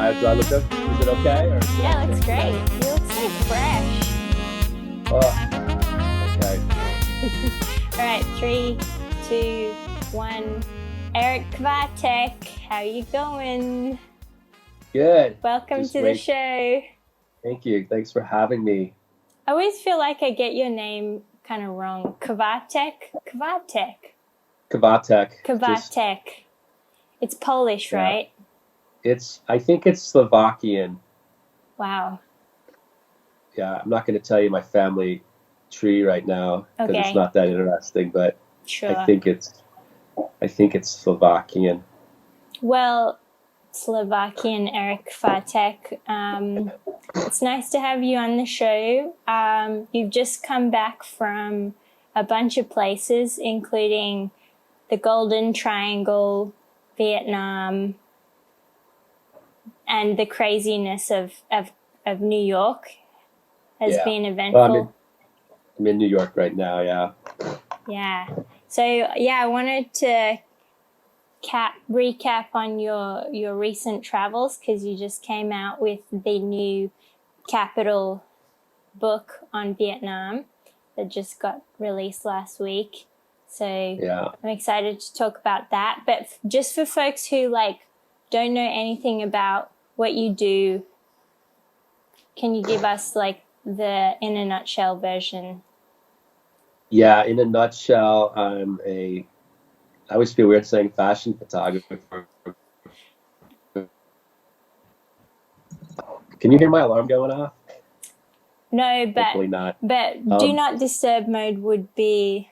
Do I look okay? Is it okay? Or Yeah, looks great. You look so fresh. okay. All right, 3, 2, 1. Eric Kvatek, how you going? Good. Welcome Just to the wait. show. Thank you. Thanks for having me. I always feel like I get your name kind of wrong. Kvatek? Kvatek. Kvatek. Kvatek. It's Polish, Yeah. right? I think it's Slovakian. Wow. Yeah, I'm not going to tell you my family tree right now because it's Okay. not that interesting, but I Sure. think it's Slovakian. Well, Slovakian Eric Kvatek, it's nice to have you on the show. You've just come back from a bunch of places, including the Golden Triangle, Vietnam, and the craziness of New York has Yeah. been Well, eventful. I'm in New York right now. Yeah. Yeah. So, yeah, I wanted to recap on your recent travels because you just came out with the new Capital book on Vietnam that just got released last week. So Yeah. I'm excited to talk about that. But just for folks who don't know anything about what you do, can you give us the in a nutshell version? Yeah. In a nutshell, I always feel weird saying fashion photographer. Can you hear my alarm going off? No, Hopefully not. but do not disturb mode would be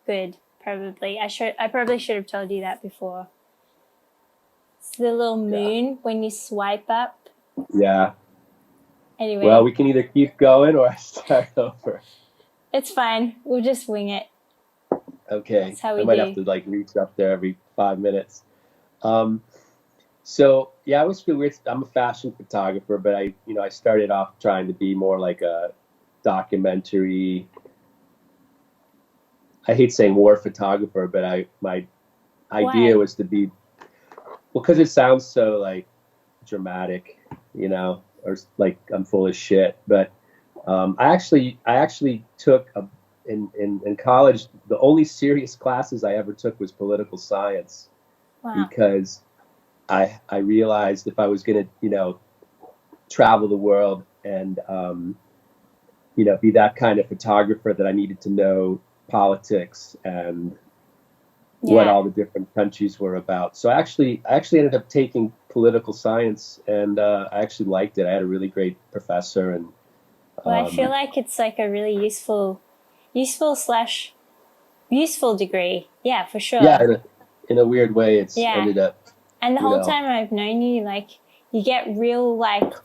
good. Probably. I probably should have told you that before. It's the little moon when you swipe up. Yeah. Anyway. Well, we can either keep going or start over. It's fine. We'll just wing it. Okay. That's how we I might do. have to reach up there every 5 minutes. So yeah, I always feel weird. I'm a fashion photographer, but I started off trying to be more like a documentary. I hate saying war photographer, but my idea was to be, well, because it sounds so dramatic, or like I'm full of shit. But I actually took in college, the only serious classes I ever took was political science. Wow. Because I realized if I was going to, travel the world and, be that kind of photographer, that I needed to know politics and what all the different countries were about. So I actually ended up taking political science, and I actually liked it. I had a really great professor, and well, I feel like it's like a really useful degree. Yeah, for sure. Yeah, in a weird way, it's ended up. And the whole time I've known you, you get real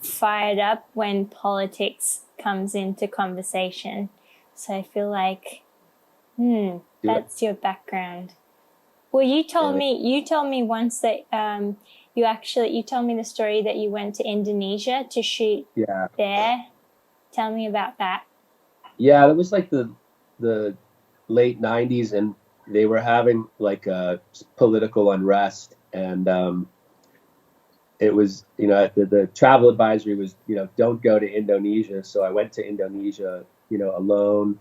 fired up when politics comes into conversation. So I feel like, that's your background. Well, you told me once that you told me the story that you went to Indonesia to shoot there. Tell me about that. Yeah, it was like the late 90s, and they were having a political unrest, and it was, the travel advisory was, don't go to Indonesia. So I went to Indonesia, alone,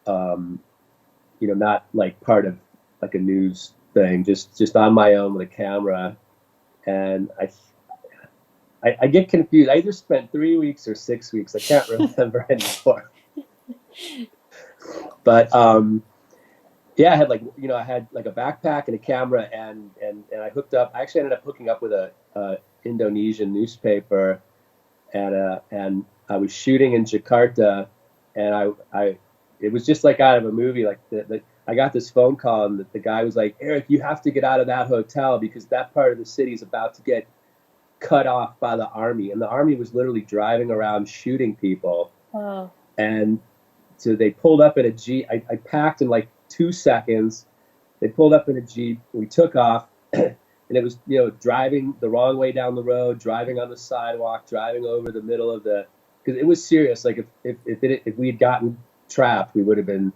not part of a news thing, just on my own with a camera. And I get confused. I either spent 3 weeks or 6 weeks. I can't remember anymore. But yeah, I had I had a backpack and a camera, and I hooked up. I actually ended up hooking up with a Indonesian newspaper, and I was shooting in Jakarta, and it was just like out of a movie. I got this phone call, and the guy was like, "Eric, you have to get out of that hotel because that part of the city is about to get cut off by the army." And the army was literally driving around shooting people. Wow. And so they pulled up in a Jeep. I packed in 2 seconds. They pulled up in a Jeep. We took off, and it was, driving the wrong way down the road, driving on the sidewalk, driving over the middle of because it was serious. If we had gotten trapped, we would have been,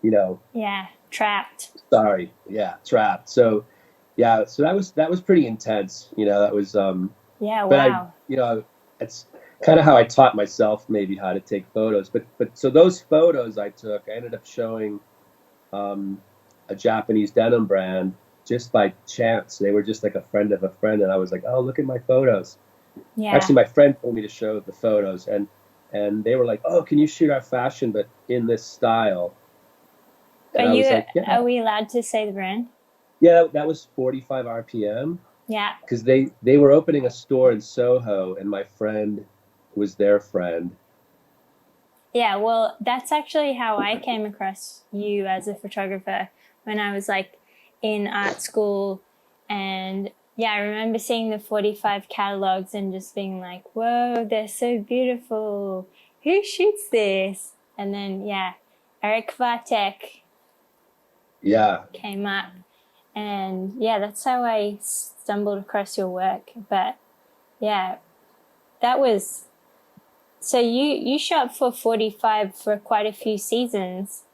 Yeah, trapped. Sorry. Yeah, trapped. So, yeah. So that was pretty intense. That was. Yeah, But wow. it's kind of how I taught myself maybe how to take photos. But so those photos I took, I ended up showing um, a Japanese denim brand just by chance. They were just like a friend of a friend, and I was like, "Oh, look at my photos." Yeah. Actually, my friend told me to show the photos, and they were like, "Oh, can you shoot our fashion, but in this style?" And I was like, "Yeah, Are we allowed to say the brand? yeah." That was 45 RPM Yeah. because they were opening a store in Soho, and my friend was their friend. Yeah, well, that's actually how I came across you as a photographer when I was like in art school. And yeah, I remember seeing the 45 catalogs and just being like, whoa, they're so beautiful. Who shoots this? And then, yeah, Eric Kvatek Yeah, came up. And yeah, that's how I stumbled across your work. But yeah, that was so you shot for 45 for quite a few seasons.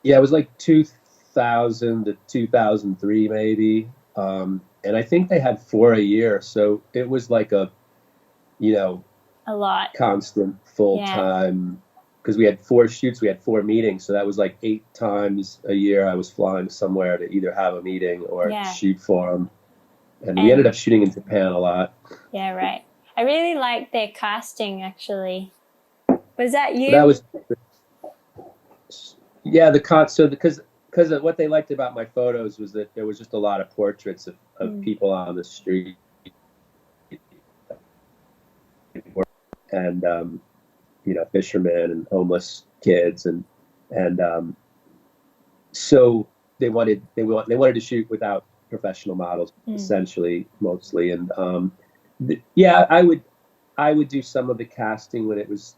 yeah. It was like 2000 to 2003, maybe. And I think they had four a year, so it was like a you know A lot. constant full Yeah. time because we had four shoots, we had four meetings, so that was like eight times a year I was flying somewhere to either have a meeting or Yeah. shoot for them. And we ended And up shooting in Japan a lot. yeah, right. I really liked their casting actually. Was that That you? was yeah the con so because what they liked about my photos was that there was just a lot of portraits of Mm. people on the street and fishermen and homeless kids and so they wanted to shoot without professional models Mm. essentially mostly and yeah I would do some of the casting when it was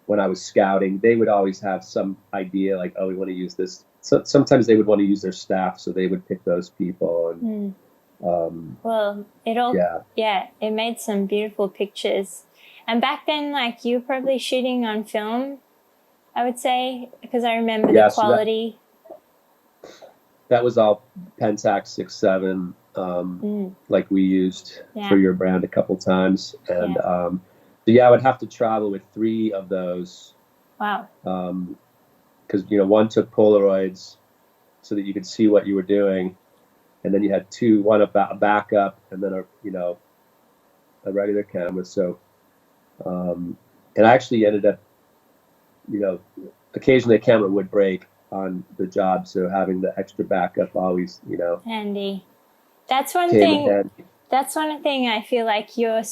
when I was scouting. They would always have some idea like, oh, we want to use this. So sometimes they would want to use their staff, so they would pick those people and Mm. um Well, yeah yeah, it made some beautiful pictures. And back then, like you were probably shooting on film, I would say, because I remember the yeah so that quality. that was all Pentax 6.7 Mm. like we used for Yeah, your brand a couple times yeah. so yeah I would have to travel with three of those Wow. because one took Polaroids so that you could see what you were doing, and then you had two, one about a backup, and then a regular camera. So and I actually ended up you know occasionally a camera would break on the job, so having the extra backup always Handy. That's one came in thing. handy. That's one thing I feel like you're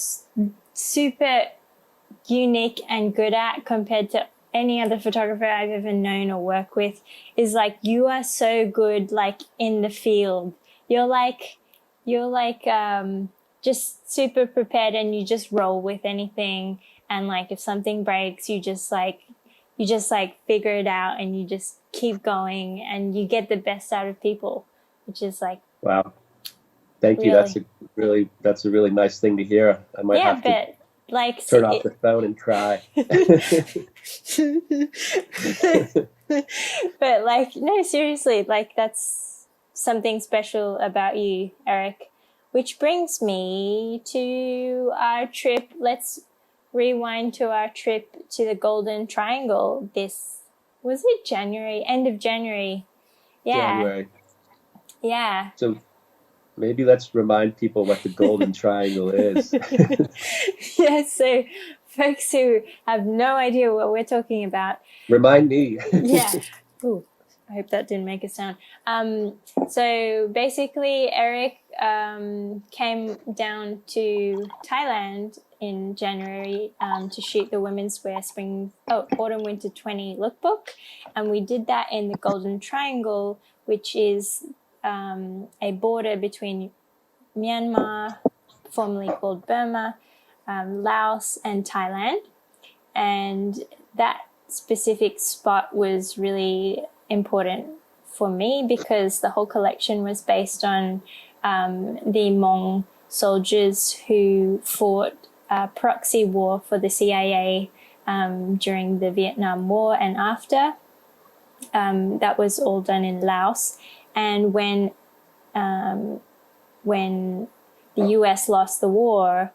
super unique and good at compared to any other photographer I've ever known or worked with is like you are so good like in the field. You're like just super prepared and you just roll with anything and like if something breaks you just like figure it out and you just keep going and you get the best out of people, which is like Wow, thank you. really That's a really nice thing to hear. I might yeah, have to but like turn off the phone and cry. but like no seriously like that's something special about you, Eric, which brings me to our trip. Let's rewind to our trip to the Golden Triangle. This was it January, end of January. Yeah, January. yeah. So maybe let's remind people what the Golden Triangle is. Yeah, so folks who have no idea what we're talking about. Remind me. Yeah. Ooh, I hope that didn't make a sound. So basically, Eric came down to Thailand in January to shoot the Women's Wear Autumn Winter 20 lookbook. And we did that in the Golden Triangle, which is a border between Myanmar, formerly called Burma, Laos, and Thailand. And that specific spot was really important for me because the whole collection was based on the Hmong soldiers who fought a proxy war for the CIA during the Vietnam War and after. That was all done in Laos. And when the US lost the war,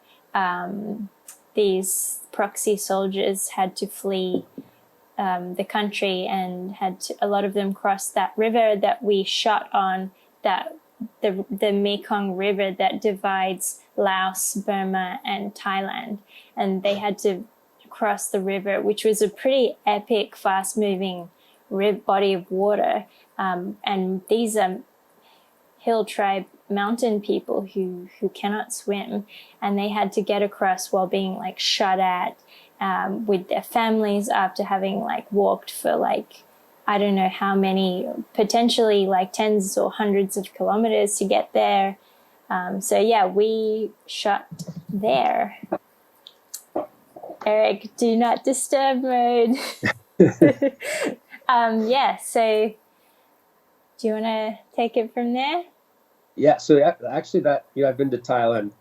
these proxy soldiers had to flee the country, and a lot of them crossed that river that we shot on, that the Mekong River that divides Laos, Burma, and Thailand, and they had to cross the river, which was a pretty epic, fast-moving body of water. And these are hill tribe mountain people who cannot swim, and they had to get across while being like shot at with their families after having like walked for like I don't know how many, potentially like tens or hundreds of kilometers to get there. So yeah, we shot there. Eric, do not disturb mode. Yeah, so do you want to take it from there? Yeah, so actually that, I've been to Thailand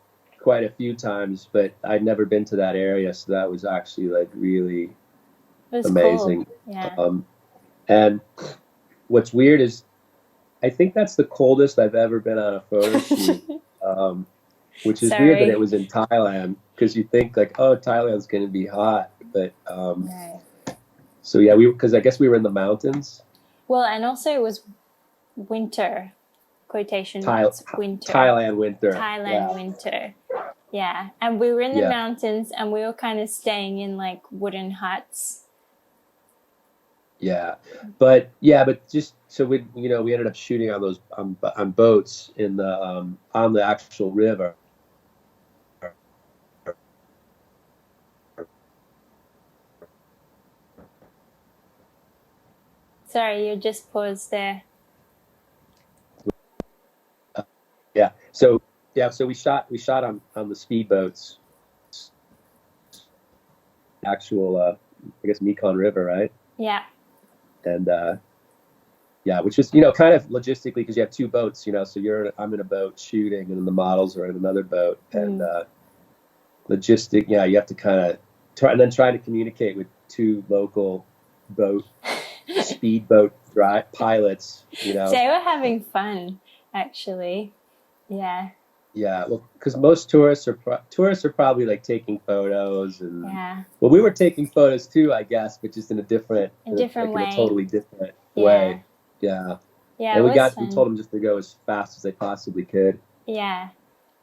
quite a few times, but I'd never been to that area, so that was actually like really It was amazing. cool. Yeah. And what's weird is I think that's the coldest I've ever been on a photo shoot, which is weird that it was in Thailand, because you think like, oh, Thailand's going to be hot, but No. so yeah, because I guess we were in the mountains. Well, and also it was winter, quotation marks, winter. Thailand winter. Thailand winter. Yeah. And we were in the mountains, and we were kind of staying in like wooden huts. Yeah, but just so we ended up shooting on those on boats in the on the actual river. Sorry, you just paused there. So we shot on the speedboats, actual I guess Mekong River, right? Yeah. And which was kind of logistically, because you have two boats, so I'm in a boat shooting, and then the models are in another boat, and logistic, you have to kind of try to communicate with two local speedboat pilots, They were having fun, actually. Yeah. Yeah, well, because most tourists are probably like taking photos, and well, we were taking photos too, I guess, but just in a different way, in a totally different way. Yeah. Yeah. And we told them just to go as fast as they possibly could. Yeah.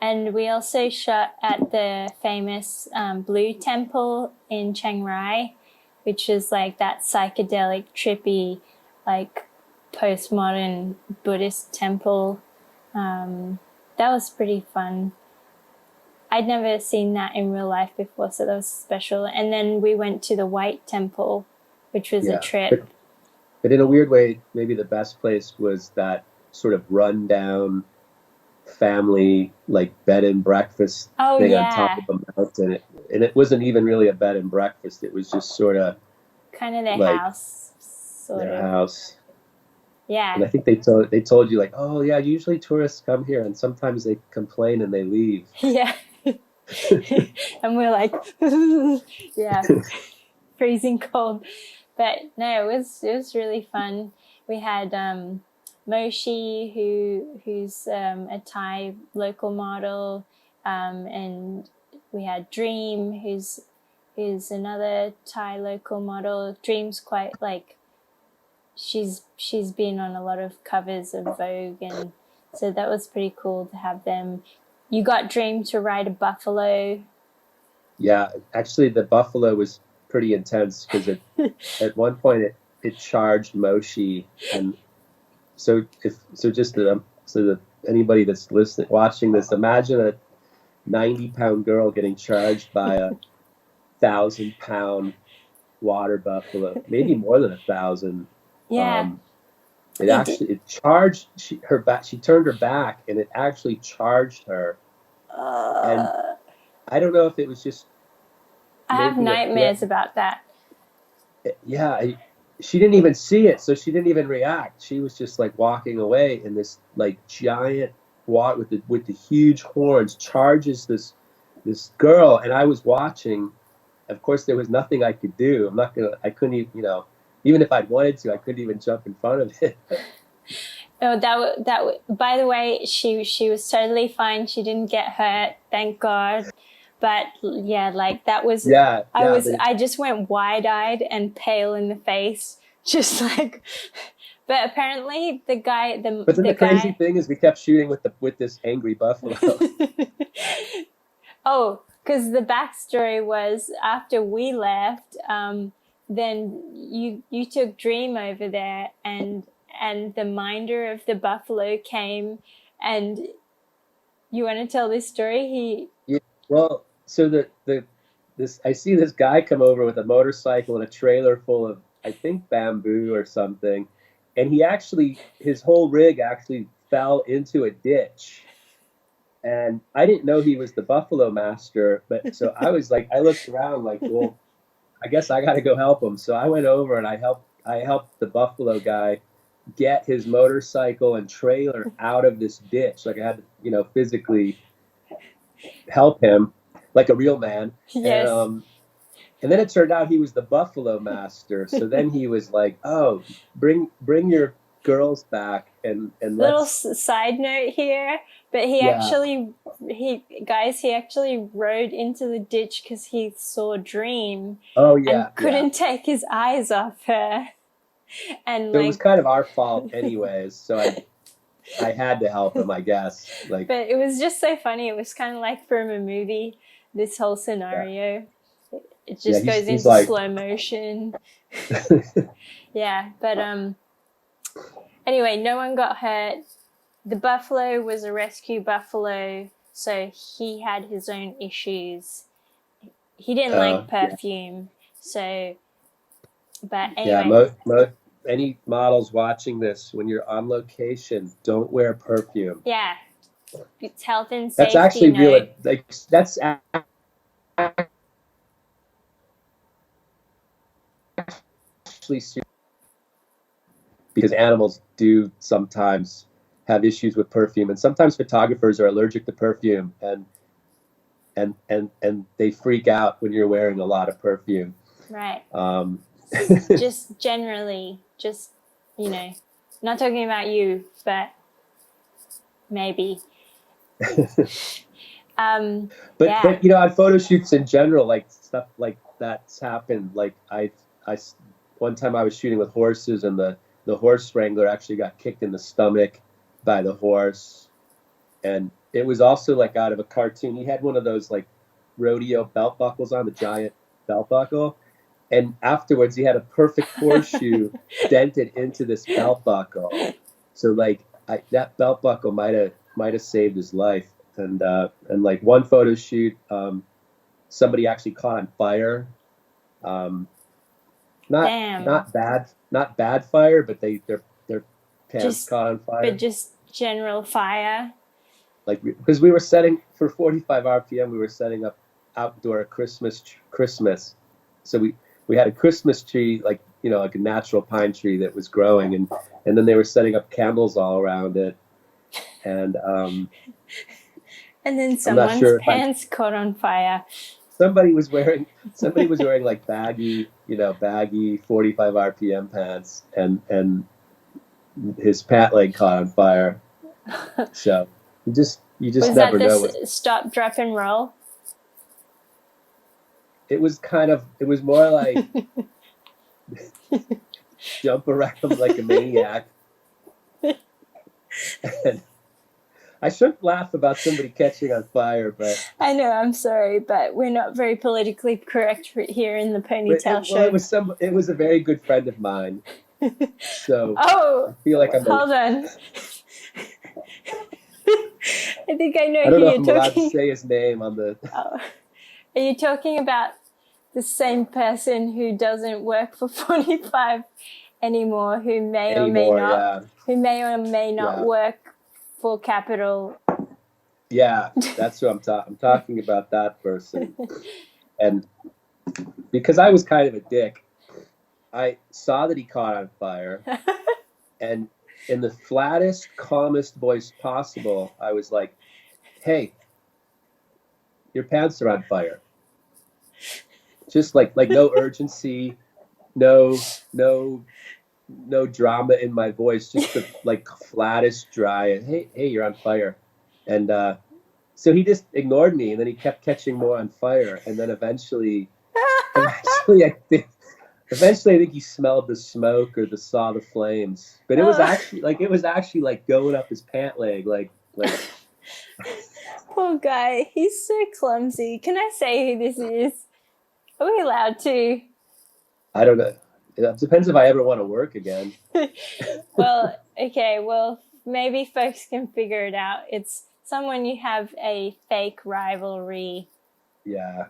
And we also shot at the famous Blue Temple in Chiang Rai, which is like that psychedelic, trippy, like postmodern Buddhist temple. That was pretty fun. I'd never seen that in real life before, so that was special. And then we went to the White Temple, which was a trip. But in a weird way, maybe the best place was that sort of rundown family, like bed and breakfast thing on top of a mountain. And it wasn't even really a bed and breakfast. It was just sort of kind of their house, sort of. House. Yeah. And I think they told you like, oh yeah, usually tourists come here, and sometimes they complain and they leave. Yeah. And we're like, yeah, freezing cold. But no, it was really fun. We had Moshi, who's a Thai local model, and we had Dream, who's another Thai local model. Dream's quite like, she's been on a lot of covers of Vogue, and so that was pretty cool to have them. You got Dream to ride a buffalo. Yeah, actually the buffalo was pretty intense, because at one point it charged Moshi, and so that anybody that's watching this, imagine a 90-pound girl getting charged by a 1,000-pound water buffalo, maybe more than 1,000. Yeah. It charged her back. She turned her back, and it actually charged her. And I don't know if it was just. I have nightmares about that. Yeah, she didn't even see it, so she didn't even react. She was just like walking away, and this like giant with the huge horns charges this girl, and I was watching. Of course, there was nothing I could do. I couldn't even, even if I'd wanted to, I couldn't even jump in front of it. Oh, by the way, she was totally fine. She didn't get hurt, thank God. But yeah, like that was Yeah, yeah. But I just went wide-eyed and pale in the face, just like. But apparently, but then the the crazy guy. thing is, we kept shooting with this angry buffalo. Oh, because the backstory was after we left, then you took Dream over there, and the minder of the buffalo came, and you want to tell this story? Yeah. Well, so the this I see this guy come over with a motorcycle and a trailer full of, I think, bamboo or something, and his whole rig actually fell into a ditch. And I didn't know he was the Buffalo Master, but so I looked around like, well, I guess I got to go help him. So I went over and I helped the Buffalo guy get his motorcycle and trailer out of this ditch. Like I had to, physically help him like a real man. And Yes. and then it turned out he was the Buffalo Master. So then he was like, "Oh, bring your girls back and Little let's." side note here, but Yeah. he actually rode into the ditch because he saw Dream Oh and yeah, yeah. couldn't take his eyes off her, and So it was like. kind of our fault anyways. So I had to help him, I guess. Like, But it was just so funny. It was kind of like from a movie. This whole yeah, scenario, it yeah. just He's goes he's into like, slow motion. Yeah, but anyway, no one got hurt. The buffalo was a rescue buffalo, so he had his own issues. He didn't like yeah, perfume, so. But yeah. anyway, Any models watching this, when you're on location, don't wear perfume. yeah, it's health and That's safety actually real. note. Like that's actually serious, because animals do sometimes have issues with perfume, and sometimes photographers are allergic to perfume, and they freak out when you're wearing a lot of perfume. Right. Um, Just generally, just, you know, not talking about you, but maybe. but Yeah. on photo shoots in general, like stuff like that's happened. Like I one time I was shooting with horses, and the horse wrangler actually got kicked in the stomach by the horse, and it was also like out of a cartoon. He had one of those like rodeo belt buckles on, the giant belt buckle, and afterwards he had a perfect horseshoe dented into this belt buckle. So like that belt buckle might have saved his life. And like one photo shoot, somebody actually caught on fire. Um, not Damn. not bad fire, but their pants Just, caught on but fire. just general fire. Like because we were setting for 45 RPM, we were setting up outdoor Christmas. So we had a Christmas tree, like like a natural pine tree that was growing, and then they were setting up candles all around it. And And then I'm not someone's sure if I pants caught on fire. somebody was wearing like baggy 45 RPM pants, and his pant leg caught on fire. So you just Was that never the know what's. stop, drop, and roll? It was more like jump around like a maniac. And I shouldn't laugh about somebody catching on fire, but I know, I'm sorry, but we're not very politically correct here in the Ponytail well, it show. was it was a very good friend of mine, so I Oh, feel like hold on. I think I know I who don't know if you're I'm allowed to talking. say his name on the Oh, are you talking about the same person who doesn't work for 45 anymore, anymore. Yeah, who may or may not yeah, work for Capital? yeah. That's who I'm talking about, that person. And because I was kind of a dick, I saw that he caught on fire, and in the flattest, calmest voice possible, I was like, "Hey, your pants are on fire." Just like no urgency, no no drama in my voice, just the like flattest dry. Hey, you're on fire, and so he just ignored me, and then he kept catching more on fire, and then eventually, eventually I think he smelled the smoke or saw the flames, but Oh, it was actually like going up his pant leg, like poor guy. He's so clumsy. Can I say who this is? Are we allowed to? I don't know. It depends if I ever want to work again. Well, okay. Well, maybe folks can figure it out. It's someone you have a fake rivalry Yeah.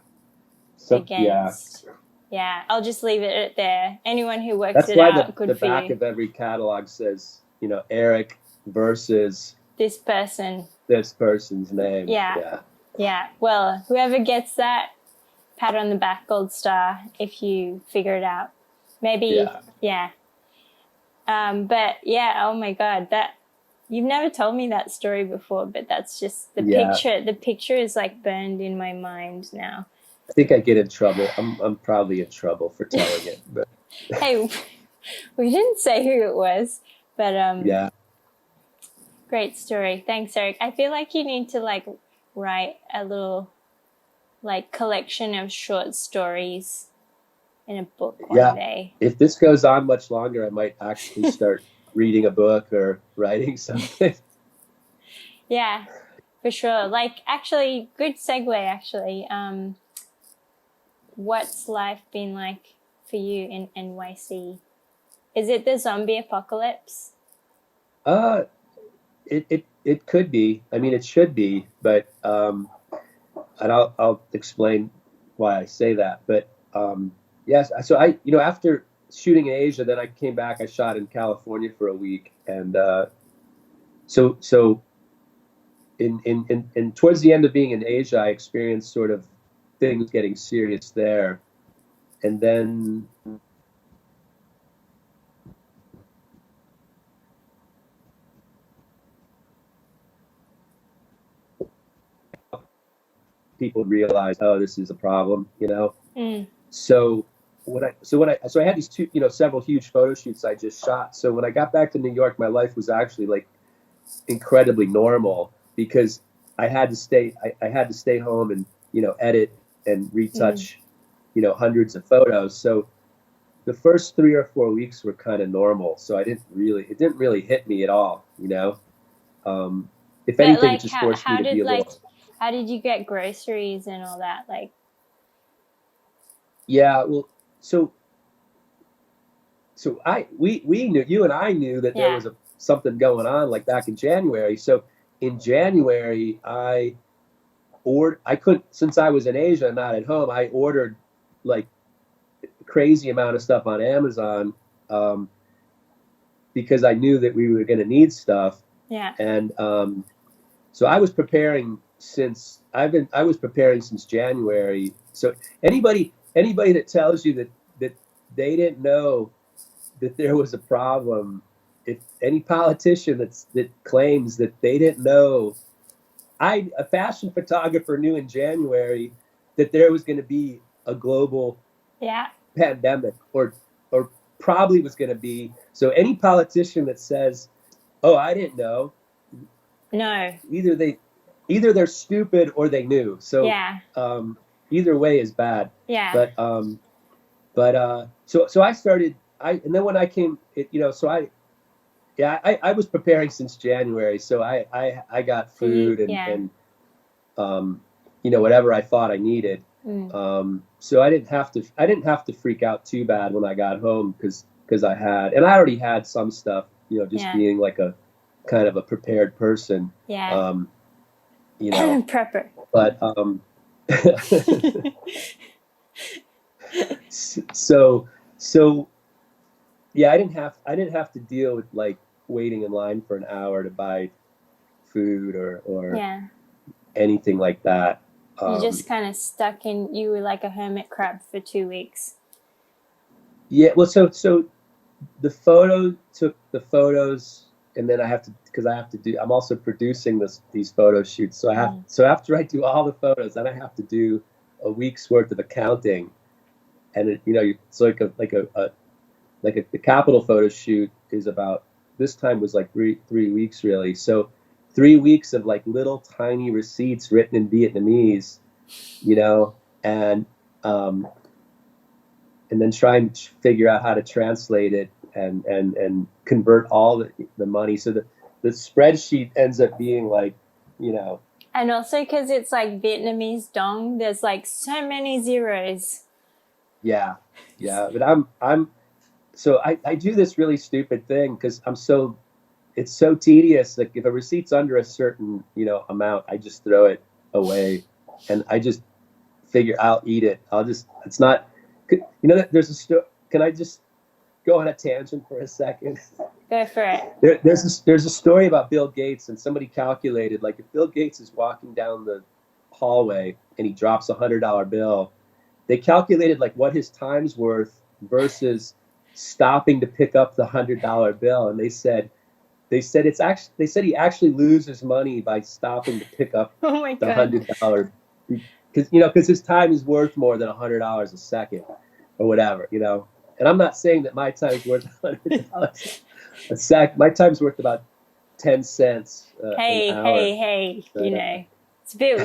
Yeah. against. Yeah, I'll just leave it at there. Anyone who works That's it why out, the good for back you. of every catalog says, Eric versus This person. this person's name. Yeah. Yeah. Yeah. Well, whoever gets that, pat on the back, gold star, if you figure it out. Maybe, Yeah. yeah. But yeah, oh my God, that you've never told me that story before, but that's just the Yeah. picture. The picture is like burned in my mind now. I think I get in trouble. I'm probably in trouble for telling it, but Hey, we didn't say who it was, but yeah. great story. Thanks, Eric. I feel like you need to like write a little like collection of short stories in a book one Yeah. day. If this goes on much longer, I might actually start reading a book or writing something. Yeah, for sure. Like, actually, good segue. Actually, what's life been like for you in NYC? Is it the zombie apocalypse? Uh it could be. I mean, it should be, but and I'll explain why I say that. But yes, so after shooting in Asia, then I came back. I shot in California for a week, and so in towards the end of being in Asia, I experienced sort of things getting serious there, and then people realized, oh, this is a problem. Mm. So so I had these two, several huge photo shoots I just shot. So when I got back to New York, my life was actually like incredibly normal because I had to stay home and edit and Mm. retouch hundreds of photos. So the first 3 or 4 weeks were kind of normal. So it didn't really hit me at all. Um, if But anything, it like, just forced me to be a little. how did you get groceries and all that? Like, Yeah, well, so so we knew, you and I knew that there yeah, was something going on like back in January. So in January, I couldn't, since I was in Asia and not at home, I ordered like a crazy amount of stuff on Amazon, um, because I knew that we were going to need stuff. yeah, And so I was preparing since January. So anybody that tells you that they didn't know that there was a problem, if any politician that claims that they didn't know, a fashion photographer knew in January that there was going to be a global yeah. pandemic, or probably was going to be. So any politician that says, "Oh, I didn't know," No, either they either they're stupid or they knew. So yeah, either way is bad. yeah. But so I started. And then when I came, so I was preparing since January. So I got So you, food and yeah. um, whatever I thought I needed. Mm. So I didn't have to freak out too bad when I got home because and I already had some stuff, just Yeah, being like a kind of a prepared person. yeah. Um, you know, Prepper. but so so yeah, I didn't have to deal with like waiting in line for an hour to buy food or Yeah. anything like that. You Um, just kind of stuck in, you were like a hermit crab for 2 weeks. yeah, well, so took the photos, and then I have to, because I'm also producing these photo shoots. Mm. So after I do all the photos, then I have to do a week's worth of accounting, and it's like a like the Capitol photo shoot is about, this time was like three weeks really. So 3 weeks of like little tiny receipts written in Vietnamese, you know, and um, and then try and figure out how to translate it and convert all the money. So the spreadsheet ends up being like, you know, And also because it's like Vietnamese dong, there's like so many zeros. yeah, yeah. But I'm so I do this really stupid thing because it's so tedious. Like if a receipt's under a certain, amount, I just throw it away, and I just figure I'll eat it. It's not, there's a can I just go on a tangent for a second? Go for it. There's a story about Bill Gates, and somebody calculated, like, if Bill Gates is walking down the hallway and he drops $100 bill, they calculated like what his time's worth versus stopping to pick up the $100 bill, and they said he actually loses money by stopping to pick up Oh my the God. $100, because his time is worth more than $100 a second or whatever. And I'm not saying that my time's worth $100 a sec. My time's worth about 10 cents an Hey, hour. hey, But, it's a bit,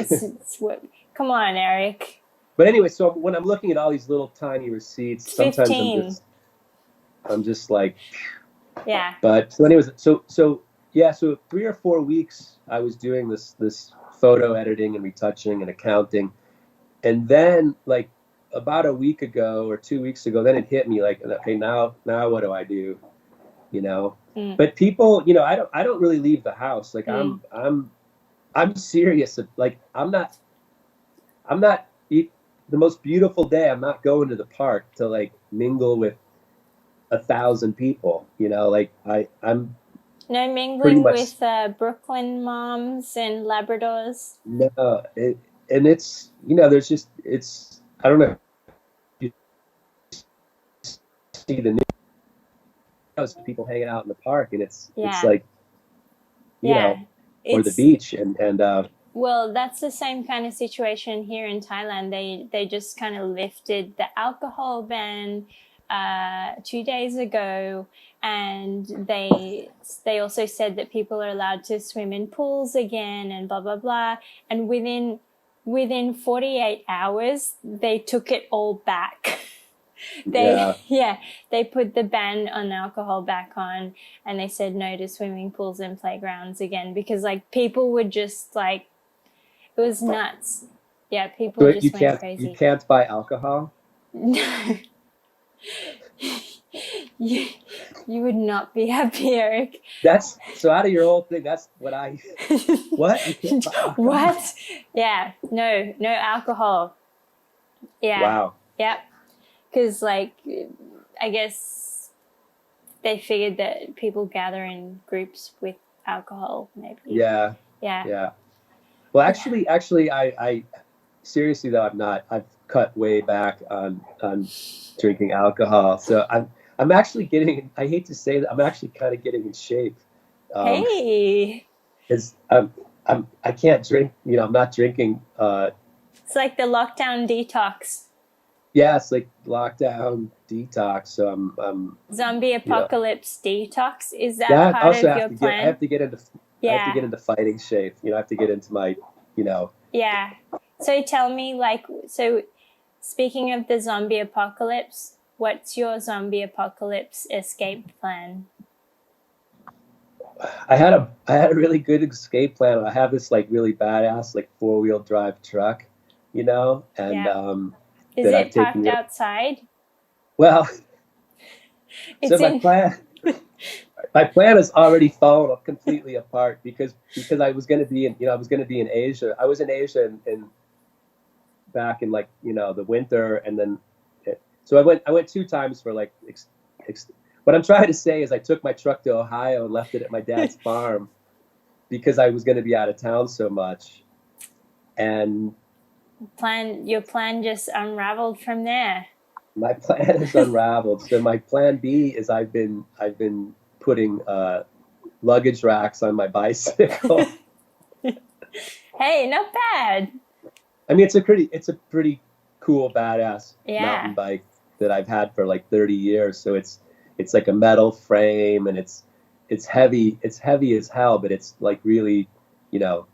come on, Eric. but anyway, so when I'm looking at all these little tiny receipts, It's sometimes 15. I'm just like, Yeah. but so anyways, so yeah, so 3 or 4 weeks I was doing this photo editing and retouching and accounting, and then like about a week ago or 2 weeks ago, then it hit me like, okay, now what do I do? Mm, But people, I don't really leave the house. Like mm. I'm serious. Like I'm not the most beautiful day. I'm not going to the park to like mingle with 1,000 people. Like I'm No pretty mingling much, with Brooklyn moms and Labradors. no. And it's, there's just, I don't know if you see the news, people hanging out in the park, and it's Yeah. like, Yeah. or the It's, beach, and well, that's the same kind of situation here in Thailand. They just kind of lifted the alcohol ban 2 days ago, and they also said that people are allowed to swim in pools again, and blah blah blah. And within 48 hours, they took it all back. yeah. They put the ban on alcohol back on, and they said no to swimming pools and playgrounds again, because like people would just like, it was nuts. Yeah, people So just went you crazy. can't buy alcohol. you, you would not be happy, Eric. That's so out of your whole thing. That's what I what you can't buy alcohol. What? Yeah, no alcohol. Yeah, Wow. yep. Because like, I guess they figured that people gather in groups with alcohol, maybe. Yeah. Yeah. Yeah. Well, actually, I seriously though, I'm not. I've cut way back on drinking alcohol. So I'm actually getting. I hate to say that, I'm actually kind of getting in shape. Um, Hey, because I can't drink. I'm not drinking. it's like the lockdown detox, Yeah, it's like lockdown detox. So zombie you know, apocalypse detox. Is that that part also of your I plan? have to get into, Yeah, fighting shape. I have to get into my, you know, yeah. So tell me, like, so speaking of the zombie apocalypse, what's your zombie apocalypse escape plan? I had a really good escape plan. I have this like really badass like four-wheel drive truck, and Yeah. Is that I've it taken parked with. outside? Well, so It's in. my plan is already fallen completely apart because I was going to be in, I was going to be in Asia. I was in Asia back in like, the winter, and then so I went 2 times for like what I'm trying to say is I took my truck to Ohio and left it at my dad's farm because I was going to be out of town so much. And Your plan just unraveled from there. my plan is unraveled. So my plan B is I've been putting luggage racks on my bicycle. Hey, not bad. I mean, it's a pretty cool, badass Yeah. mountain bike that I've had for like 30 years. So it's like a metal frame, and it's heavy. It's heavy as hell, but it's like really,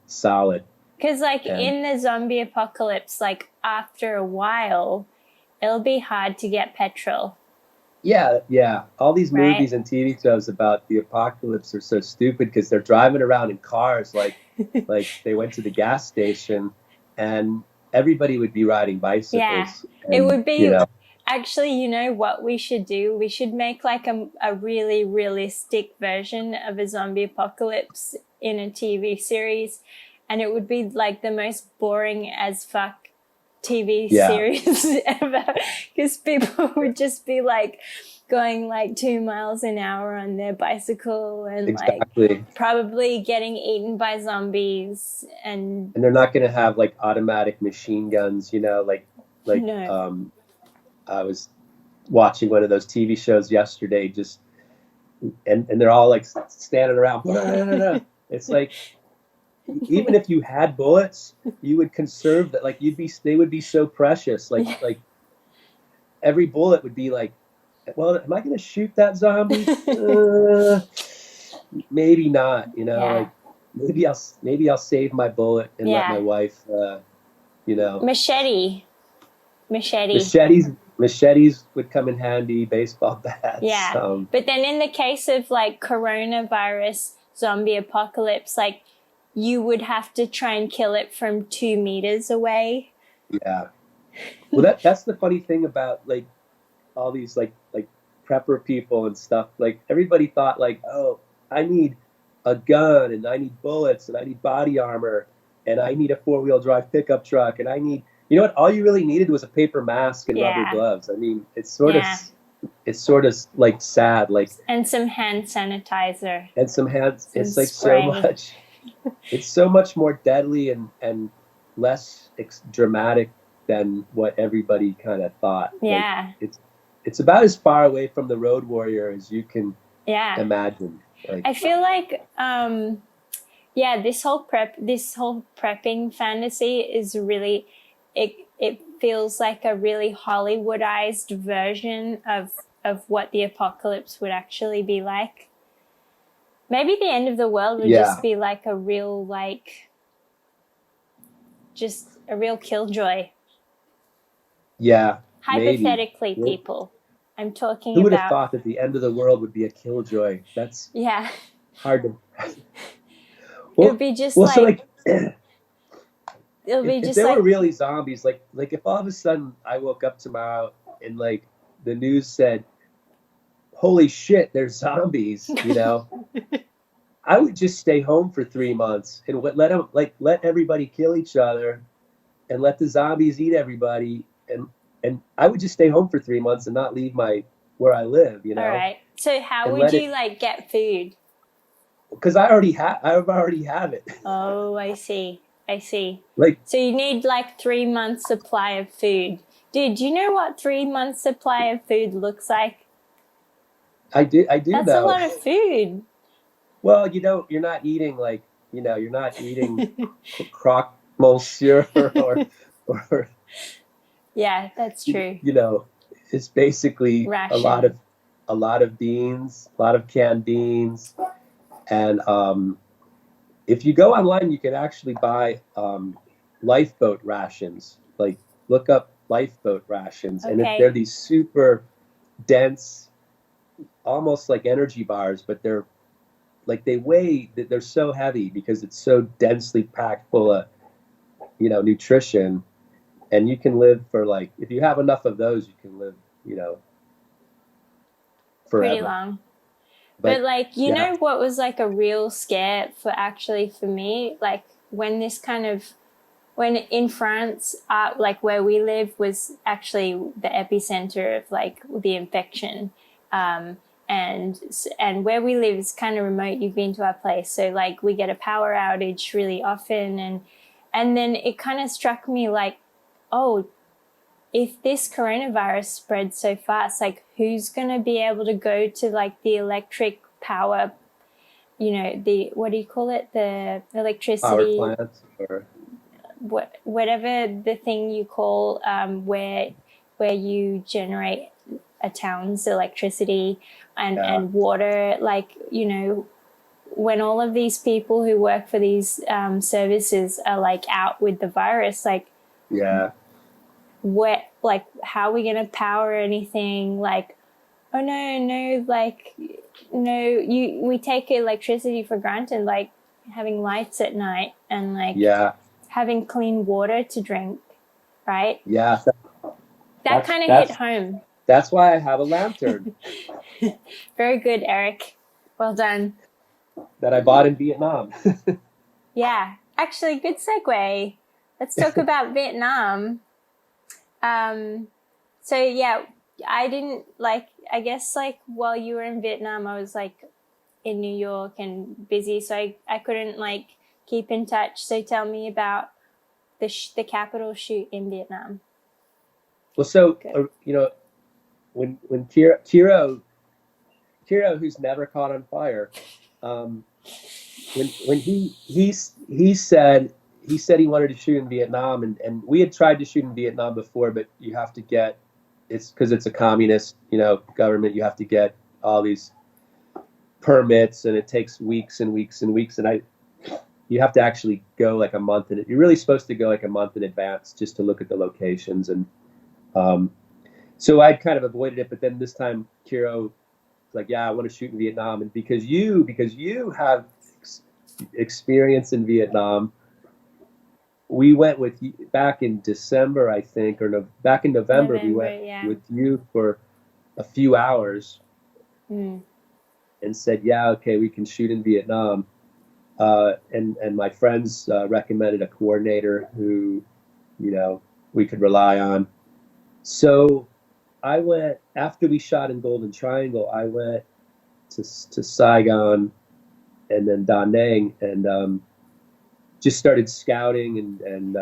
solid. Because like And in the zombie apocalypse, like after a while, it'll be hard to get petrol, yeah, yeah. All these right? movies and TV shows about the apocalypse are so stupid because they're driving around in cars like they went to the gas station, and everybody would be riding Yeah, bicycles, it and would be actually, you know what we should do? We should make like a really realistic version of a zombie apocalypse in a TV series, and it would be like the most boring as fuck TV yeah, series ever because people would just be like going like 2 miles an hour on their bicycle and like exactly. probably getting eaten by zombies and And they're not going to have like automatic machine guns, like no. I was watching one of those TV shows yesterday, just and they're all like standing around. It's like even if you had bullets, you would conserve that. Like they would be so precious. Like every bullet would be like, well, am I going to shoot that zombie? Maybe not. Yeah. Like maybe I'll save my bullet and let my Yeah. wife. You know, Machete. Machete. machetes would come in handy. Baseball bats. Yeah. But then in the case of like coronavirus zombie apocalypse, like you would have to try and kill it from 2 meters away. Yeah. Well, that's the funny thing about like all these like prepper people and stuff. Like everybody thought like, oh, I need a gun and I need bullets and I need body armor and I need a four-wheel drive pickup truck and I need, what? All you really needed was a paper mask and rubber Yeah. gloves. I mean, Yeah. it's sort of like sad, like, And some hand sanitizer. and some hands. Some It's like so spray. much. It's so much more deadly and less dramatic than what everybody kind of thought. Like Yeah. it's about as far away from the Road Warrior as you can Yeah. imagine. Like, I feel like yeah, this whole prepping fantasy is really it feels like a really Hollywoodized version of what the apocalypse would actually be like. Maybe the end of the world would yeah, just be like a real like just a real killjoy. yeah, maybe. Hypothetically, people. I'm talking Who would have about thought that the end of the world would be a killjoy? That's yeah. hard to. It would Well, be just well, so like like, it'll be if just there were like really zombies, like if all of a sudden I woke up tomorrow and like the news said, "Holy shit, there's zombies," I would just stay home for 3 months and let everybody kill each other and let the zombies eat everybody, and I would just stay home for 3 months and not leave my where I live, all right. So how and would let you it like get food? because I already have it. Oh, I see. I see. Like So you need like 3 months supply of food. Dude, do you know what 3 months supply of food looks like? I do That's a know. lot of food. Well, you're not eating like you're not eating croque monsieur or Yeah, that's true. you know it's basically Ration. a lot of beans, a lot of canned beans, and if you go online, you can actually buy lifeboat rations. Like look up lifeboat rations, and they're Okay. these super dense, almost like energy bars, but they're like they're so heavy because it's so densely packed full of nutrition, and you can live for like if you have enough of those, you can live Pretty forever. long. But But like, you yeah, know what was like a real scare for me? Like when when in France, like where we live was actually the epicenter of like the infection. Um, and where we live is kind of remote. You've been to our place, so like we get a power outage really often, and then it kind of struck me like, oh, if this coronavirus spreads so fast, like who's going to be able to go to like the electric power, the, what do you call it? The power electricity, plants or whatever the thing you call where you generate a town's electricity Yeah. and water. Like, when all of these people who work for these services are like out with the virus, like, Yeah. like, how are we going to power anything? Like, oh no, no, like, no, we take electricity for granted, like having lights at night and like Yeah. having clean water to drink, right? Yeah. That That's kind of hit that's home. that's why I have a lantern Very good, Eric. Well done. that I bought in Vietnam. Yeah, actually, good segue. Let's talk about Vietnam. So yeah, I didn't like. I guess like while you were in Vietnam, I was like in New York and busy, so I couldn't like keep in touch. So tell me about the Capitol shoot in Vietnam. Well, so Good. when Kiro, who's never caught on fire, um, when he said he wanted to shoot in Vietnam, and we had tried to shoot in Vietnam before, but you have to get it's because it's a communist, government. You have to get all these permits, and it takes weeks and weeks and weeks, and you have to actually go like a month, and you're really supposed to go like a month in advance just to look at the locations, and um, so I'd kind of avoided it. But then this time, Kiro was like, "Yeah, I want to shoot in Vietnam," and because you have experience in Vietnam, we went with you back in December, I think, or no, back in November. We November, went yeah. with you for a few hours Mm. and said, "Yeah, okay, we can shoot in Vietnam." And my friends recommended a coordinator who, we could rely on. So I went after we shot in Golden Triangle. I went to Saigon and then Da Nang, and just started scouting and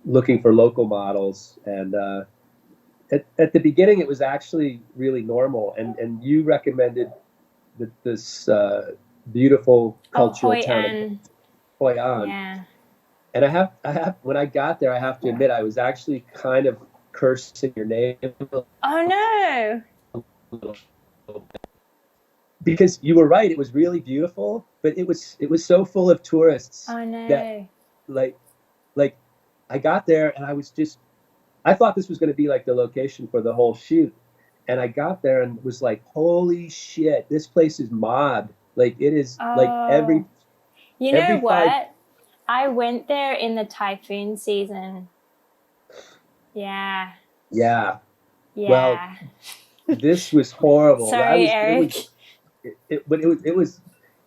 looking for local models. And at the beginning, it was actually really normal. And you recommended this beautiful Oh, cultural Hoi town of An. Hoi An. Yeah. And when I got there, I have to admit, I was actually kind of cursing your name a Oh no. little because you were right. It was really beautiful, but it was so full of tourists Oh that no. like like I got there and I thought this was going to be like the location for the whole shoot. And I got there and was like, holy shit, this place is mobbed. Like it is like Oh, every you know every five. what? I went there in the typhoon season. Yeah. Yeah. Well, Yeah. this was horrible. I Sorry, was it was Eric. but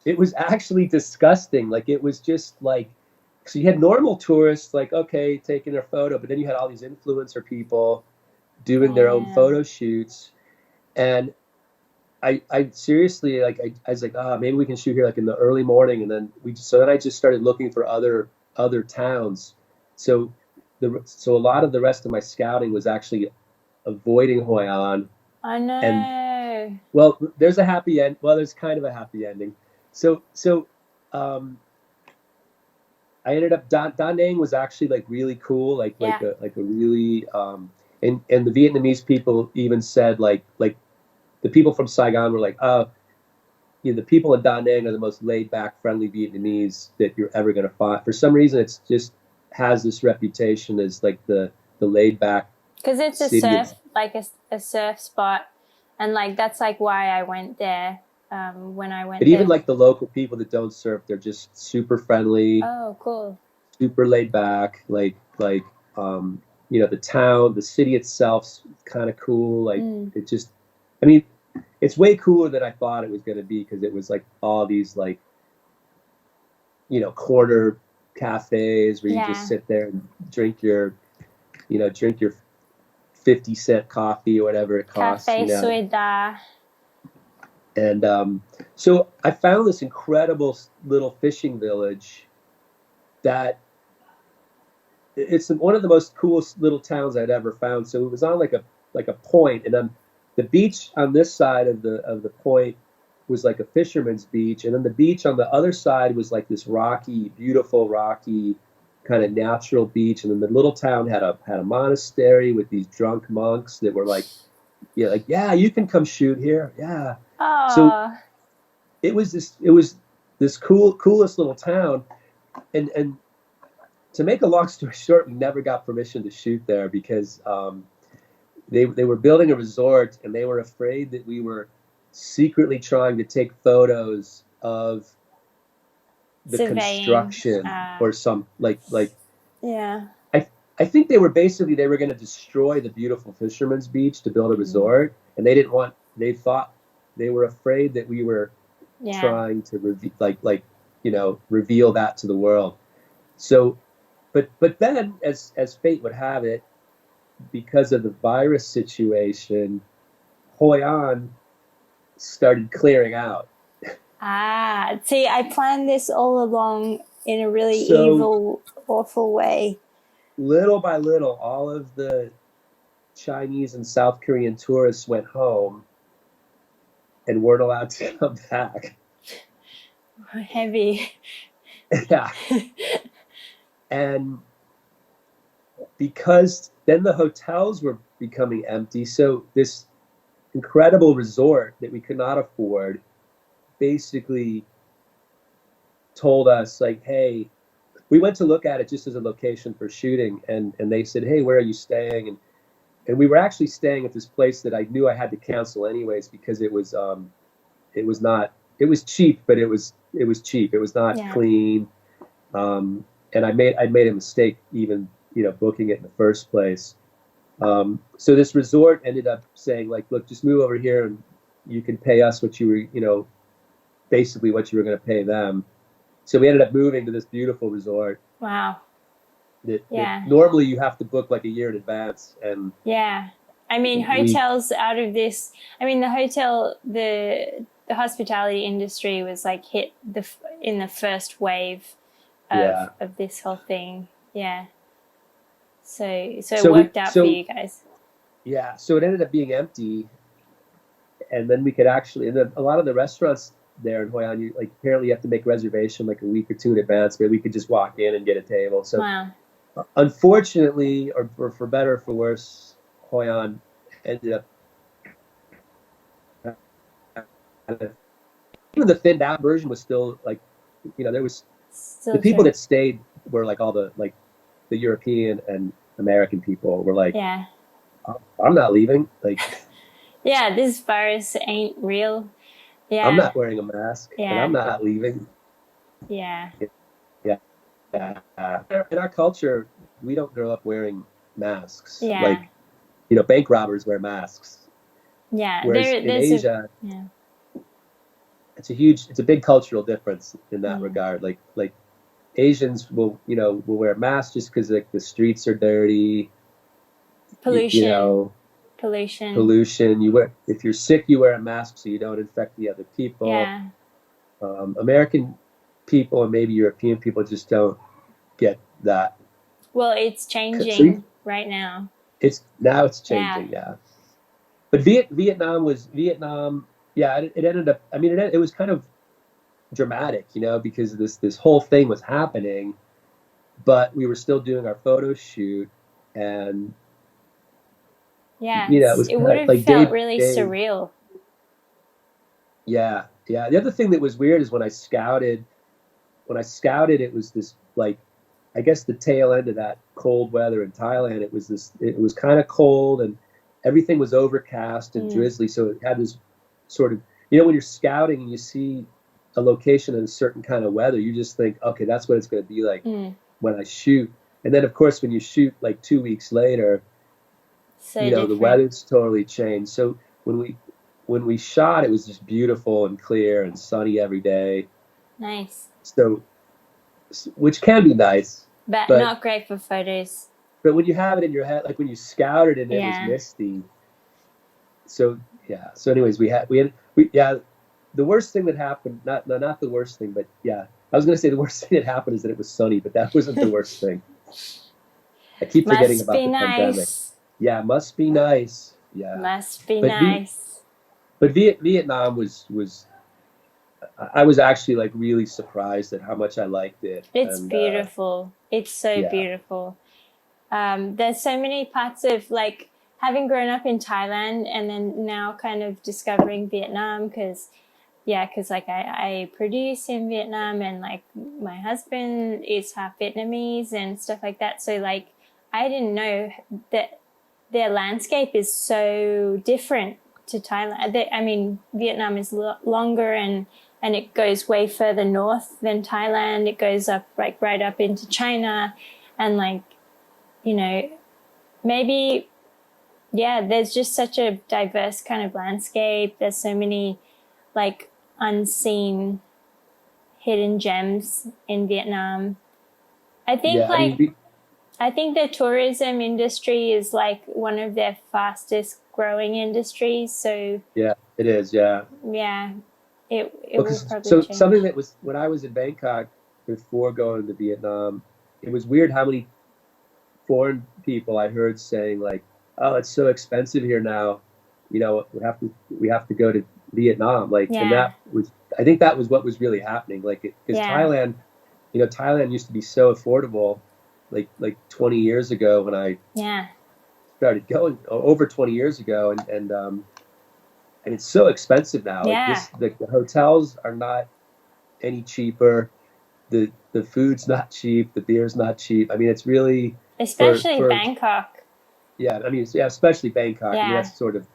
it was actually disgusting. Like it was just like so you had normal tourists like okay taking their photo, but then you had all these influencer people doing their own Yeah. photo shoots, and I seriously like I was like maybe we can shoot here like in the early morning, and then I just started looking for other towns. So so a lot of the rest of my scouting was actually avoiding Hoi An. I And know. well, there's a happy end. Well, there's kind of a happy ending. So um, I ended up Da Nang was actually like really cool, Yeah. like a really and the Vietnamese people even said like the people from Saigon were like, oh, the people in Da Nang are the most laid back, friendly Vietnamese that you're ever gonna find. For some reason, it's just has this reputation as like the laid back Because it's a city. surf, like a surf spot. And like, that's like why I went there when I But went even there. like the local people that don't surf, they're just super friendly, Oh, cool. super laid back. The city itself's kind of cool. Like Mm. it just, I mean, it's way cooler than I thought it was going to be because it was like all these like corner cafes where you just Yeah. sit there and drink your 50-cent coffee or whatever it costs. Cafe Suida. And so I found this incredible little fishing village that it's one of the most coolest little towns I'd ever found. So it was on like a point, and then the beach on this side of the point was like a fisherman's beach, and then the beach on the other side was like this rocky, beautiful rocky kind of natural beach, and then the little town had a monastery with these drunk monks that were like, yeah, like, yeah, you can come shoot here, yeah. So Oh, it was this coolest little town, and to make a long story short, we never got permission to shoot there because they were building a resort and they were afraid that we were secretly trying to take photos of the surveying. construction or some like Yeah. I I think they were going to destroy the beautiful fisherman's beach to build a Mm. resort, and they thought they were afraid that we were Yeah. trying to reveal that to the world. So, but then, as fate would have it, because of the virus situation, Hoi An started clearing out. Ah, see, I planned this all along in a really So evil, awful way. little by little, all of the Chinese and South Korean tourists went home and weren't allowed to come back. Heavy. Yeah. And because then the hotels were becoming empty, so this incredible resort that we could not afford basically told us, like, hey, we went to look at it just as a location for shooting, and they said, hey, where are you staying? And we were actually staying at this place that I knew I had to cancel anyways because it was not, it was cheap, but it was cheap. It was not Yeah. clean. And I made a mistake even, booking it in the first place. So this resort ended up saying, like, look, just move over here and you can pay us what you were, basically what you were going to pay them. So we ended up moving to this beautiful resort Wow. that Yeah. normally you have to book like a year in advance. And Yeah. I mean, we, hotels out of this, I mean, the hospitality industry was like hit in the first wave yeah. of this whole thing. Yeah. So it So we, worked out for so you guys. yeah, so it ended up being empty, and then we could actually, and then a lot of the restaurants there in Hoi An, you like apparently you have to make reservation like a week or two in advance, but we could just walk in and get a table. So Wow. unfortunately, or for better or for worse, Hoi An ended up even the thinned out version was still like, there was the Still people true. that stayed were like all the European and American people were like, Yeah. I'm not leaving. Like, Yeah, this virus ain't real. I'm Yeah. not wearing a mask and I'm Yeah. not leaving. Yeah. Yeah. In our culture, we don't grow up wearing masks. Yeah. Like, bank robbers wear masks. Yeah. Whereas in There's a, Asia, yeah. it's a big cultural difference in that Mm. regard. Like Asians will wear masks just because like the streets are dirty. You Pollution. know, Pollution. pollution. If you're sick, you wear a mask so you don't infect the other people. Yeah. American people and maybe European people just don't get that. Well, it's So changing right now. it's Yeah. changing, yeah. But Vietnam. Yeah, it ended up. I mean, it was kind of dramatic, because this whole thing was happening, but we were still doing our photo shoot, and Yeah. it was It kind would of have like day felt by really day. surreal. Yeah, yeah. The other thing that was weird is when I scouted, it was this like, I guess the tail end of that cold weather in Thailand. It was kind of cold and everything was overcast and Mm. drizzly. So it had this sort of, when you're scouting and you see a location in a certain kind of weather, you just think, okay, that's what it's going to be like Mm. when I shoot. And then of course, when you shoot like 2 weeks later, So the different. weather's totally changed. So when we shot, it was just beautiful and clear and sunny every day. Nice. So, which can be nice, But but not great for photos. when you have it in your head, like when you scouted and it was Yeah. misty. So yeah. So anyways, yeah. The worst thing that happened, not the worst thing, but yeah, I was gonna say the worst thing that happened is that it was sunny, but that wasn't the worst thing. I keep forgetting Must about be the pandemic. nice. Yeah, must be nice. Yeah, Must be but nice. Vietnam was I was actually like really surprised at how much I liked it. It's And beautiful. It's so yeah, beautiful. There's so many parts of like having grown up in Thailand and then now kind of discovering Vietnam because yeah, because like I produce in Vietnam and like my husband is half Vietnamese and stuff like that. So like I didn't know that their landscape is so different to Thailand. I mean, Vietnam is longer and it goes way further north than Thailand. It goes up like right up into China, and like you know maybe yeah, there's just such a diverse kind of landscape. There's so many like unseen hidden gems in Vietnam. I think yeah. I like mean, we, I think the tourism industry is like one of their fastest growing industries. So yeah, it is. Yeah. yeah, it Well, will 'cause- probably so something change. that was when I was in Bangkok before going to Vietnam, it was weird how many foreign people I heard saying like, "Oh, it's so expensive here now. We have to go to Vietnam." Like, and Yeah, that was I think that was what was really happening. Like, because yeah, Thailand used to be so affordable, like 20 years ago when I yeah, started going over 20 years ago, and it's so expensive now. Like yeah. the hotels are not any cheaper. The food's not cheap. The beer's not cheap. I mean, it's really Especially for Bangkok. yeah. I mean, yeah, especially Bangkok. I mean, Yeah. that's sort of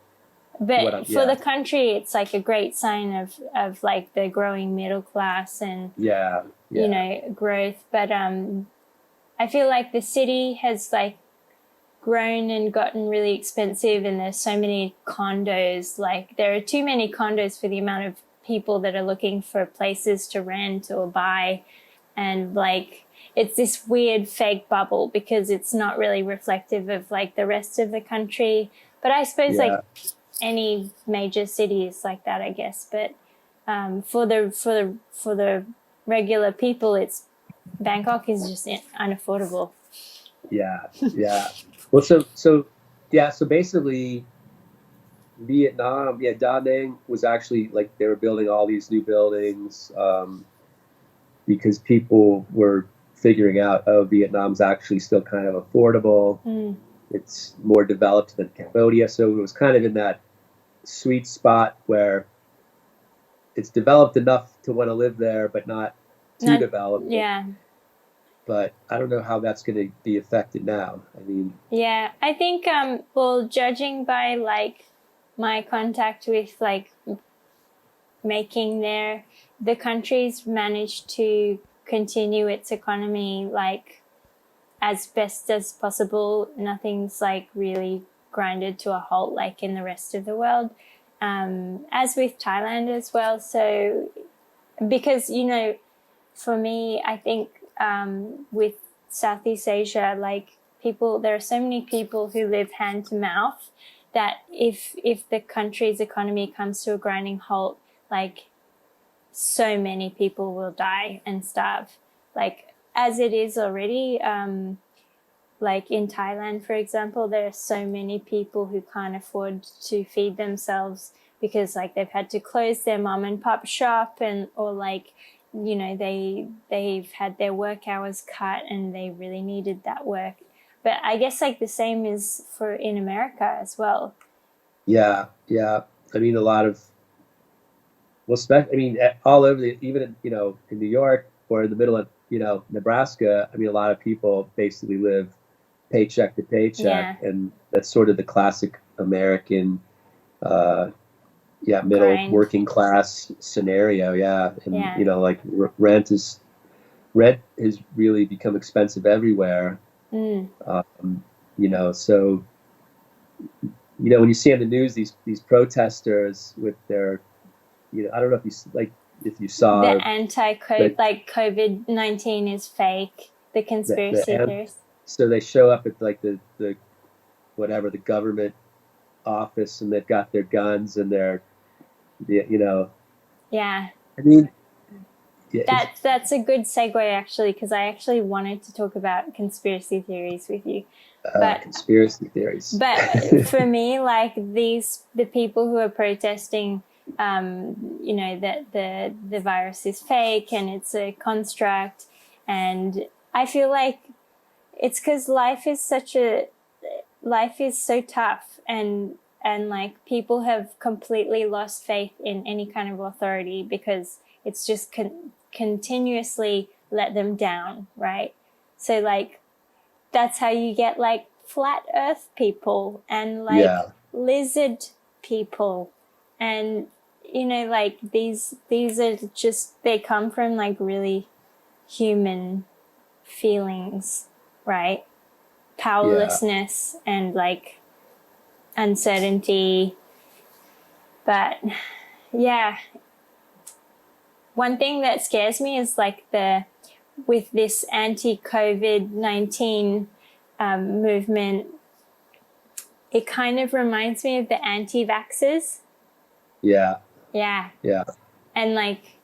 what I'm. But for Yeah, the country, it's like a great sign of like the growing middle class and yeah, yeah, growth. But I feel like the city has like grown and gotten really expensive, and there's so many condos. Like there are too many condos for the amount of people that are looking for places to rent or buy, and like it's this weird fake bubble because it's not really reflective of like the rest of the country. But I suppose like yeah, any major city is like that, I guess. But for the regular people, it's Bangkok is just unaffordable. yeah, yeah. Well, so yeah. So basically, Vietnam, yeah, Da Nang was actually like they were building all these new buildings because people were figuring out, oh, Vietnam's actually still kind of affordable. Mm. It's more developed than Cambodia, so it was kind of in that sweet spot where it's developed enough to want to live there, but not too Not developed. yeah. But I don't know how that's going to be affected now. I mean, Yeah, I think well, judging by like my contact with like making there, the country's managed to continue its economy like as best as possible. Nothing's like really grinded to a halt like in the rest of the world. As with Thailand as well. So because for me, I think with Southeast Asia, like people, there are so many people who live hand to mouth that if the country's economy comes to a grinding halt, like so many people will die and starve, like as it is already. Like in Thailand, for example, there are so many people who can't afford to feed themselves because like they've had to close their mom and pop shop and or like they've had their work hours cut and they really needed that work. But I guess like the same is for in America as well. yeah, yeah. I mean, a lot of well, I mean, all over even in New York or in the middle of Nebraska. I mean, a lot of people basically live paycheck to paycheck, Yeah, and that's sort of the classic American, uh, yeah, middle grind. working class scenario. Yeah, and Yeah. like rent has really become expensive everywhere. Mm. So when you see on the news these protesters with their, I don't know if you The saw anti-COVID, the like COVID-19 is fake. The the conspiracy and theorists. so they show up at like the whatever the government office, and they've got their guns and Yeah. I mean, yeah, That's a good segue actually, because I actually wanted to talk about conspiracy theories with you. But conspiracy theories. but for me, like the people who are protesting, that the virus is fake and it's a construct. And I feel like it's because life is so tough, and like people have completely lost faith in any kind of authority because it's just continuously let them down, right? So like that's how you get like flat earth people and like Yeah. lizard people, and like these are just, they come from like really human feelings, right? Yeah. Powerlessness and like uncertainty. But yeah, one thing that scares me is like with this anti-COVID-19 movement, it kind of reminds me of the anti-vaxxers. Yeah. Yeah. Yeah. And like